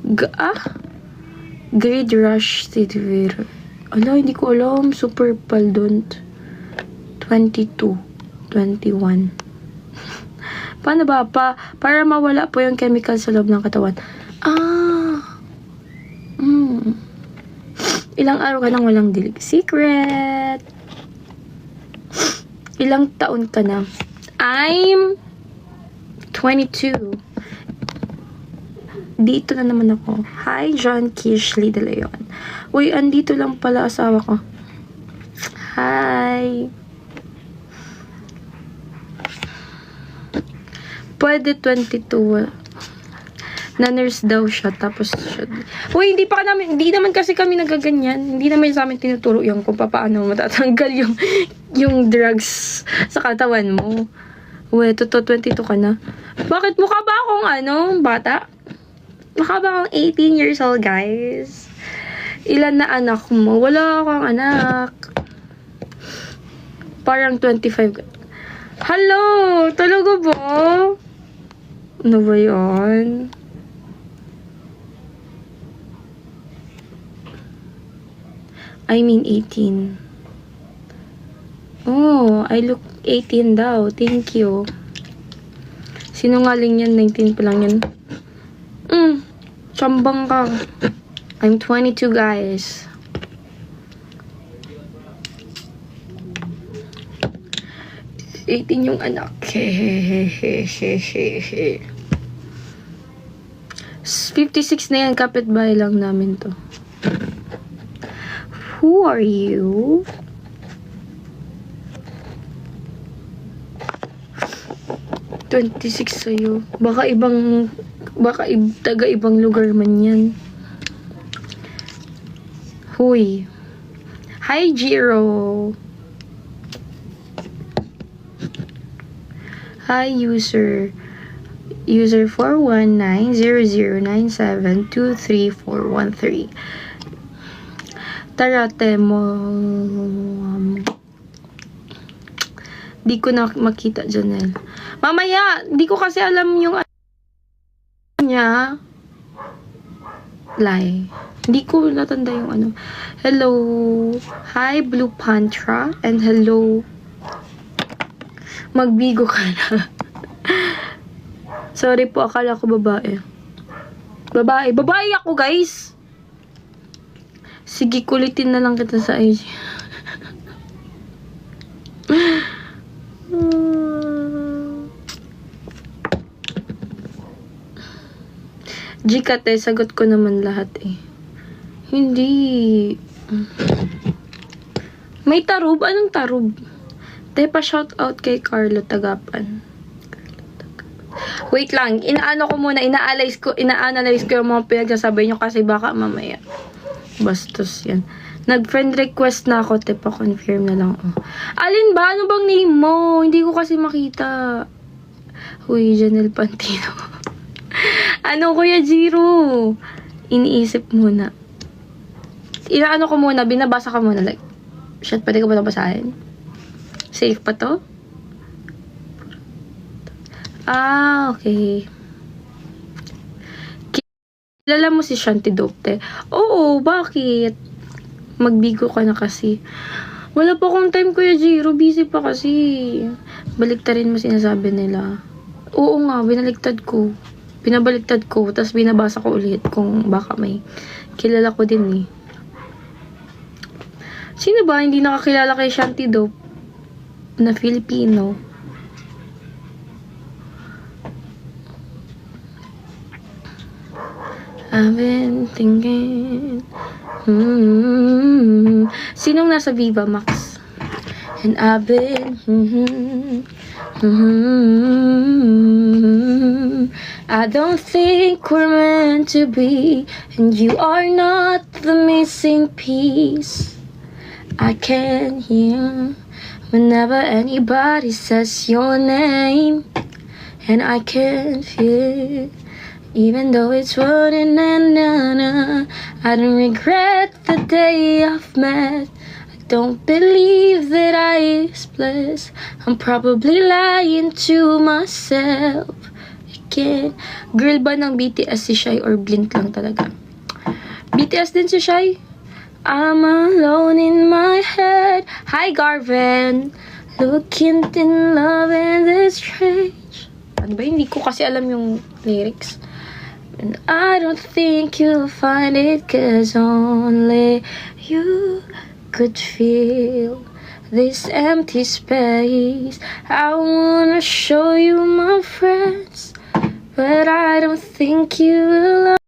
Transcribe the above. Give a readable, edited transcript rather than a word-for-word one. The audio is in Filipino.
Grade Rush Tidwir. Ala, hindi ko alam. Super Paldont. 22. 21. Paano ba? Para mawala po yung chemical sa loob ng katawan. Ilang araw ka nang walang dilig? Secret! Ilang taon ka na? I'm 22. Dito na naman ako. Hi, John Kishley de Leon. Uy, andito lang pala asawa ko. Hi. Pwede 22. Na-nurse daw siya, tapos siya. Uy, hindi naman kasi kami nagaganyan. Hindi naman sa amin tinuturo yung kung paano matatanggal yung drugs sa katawan mo. Uy, 22 ka na. Bakit mukha ba akong bata? Mukha ba akong 18 years old, guys? Ilan na anak mo? Wala akong anak. Parang 25. Hello! Talaga ba? Ano ba yun? I mean 18. Oh, I look 18 daw. Thank you. Sinungaling yan. 19 pa lang yan. Chambang ka. I'm 22, guys. Yung anak. 56 na yan. Kapitbahay lang namin to. Who are you? $26 sa'yo. Baka taga-ibang lugar man yan. Huy. Hi, Jiro. Hi, user. User 4190097234113. Tarate mo. Di ko na makita, Janelle. Mamaya, di ko kasi alam yung niya. Lie. Hindi ko natanda yung Hello. Hi, Blue Pantra. And hello. Magbigo ka na. Sorry po, akala ko babae. Babae ako, guys. Sige, kulitin na lang kita sa IG. Gkate, sagot ko naman lahat eh. Hindi. May tarub? Anong tarub? Tepa, shout out kay Carlo Tagapan. Wait lang, ina-analyze ko yung mga pinagsasabay nyo kasi baka mamaya. Bastos yan. Nag-friend request na ako, tepa, confirm na lang. Alin ba? Ano bang name mo? Hindi ko kasi makita. Uy, Janelle Pantino. Kuya Jiro? Iniisip muna. Ko muna, binabasa ka muna. Like, shit, pwede ka ba nabasahin? Safe pa to? Okay. Kilala mo si Shanti Dopte? Oo, bakit? Magbigo ka na kasi. Wala pa akong time, Kuya Jiro. Busy pa kasi. Baliktarin mo sinasabi nila. Oo nga, binabaliktad ko. Tapos binabasa ko ulit kung baka may kilala ko din eh. Sino ba hindi nakakilala kay Shanti Dope na Filipino? I've been thinking. Sinong nasa Viva Max? And I've been I don't think we're meant to be, and you are not the missing piece. I can hear whenever anybody says your name, and I can feel it. Even though it's running I don't regret the day I've met. I don't believe that I is blessed. I'm probably lying to myself. weekend. Girl ba ng BTS si Shai or Blink lang talaga? BTS din si Shai. I'm alone in my head. Hi, Garvin. Looking in love and it's strange. Ano ba? Hindi ko kasi alam yung lyrics. And I don't think you'll find it, 'cause only you could feel this empty space. I wanna show you my friends, but I don't think you will.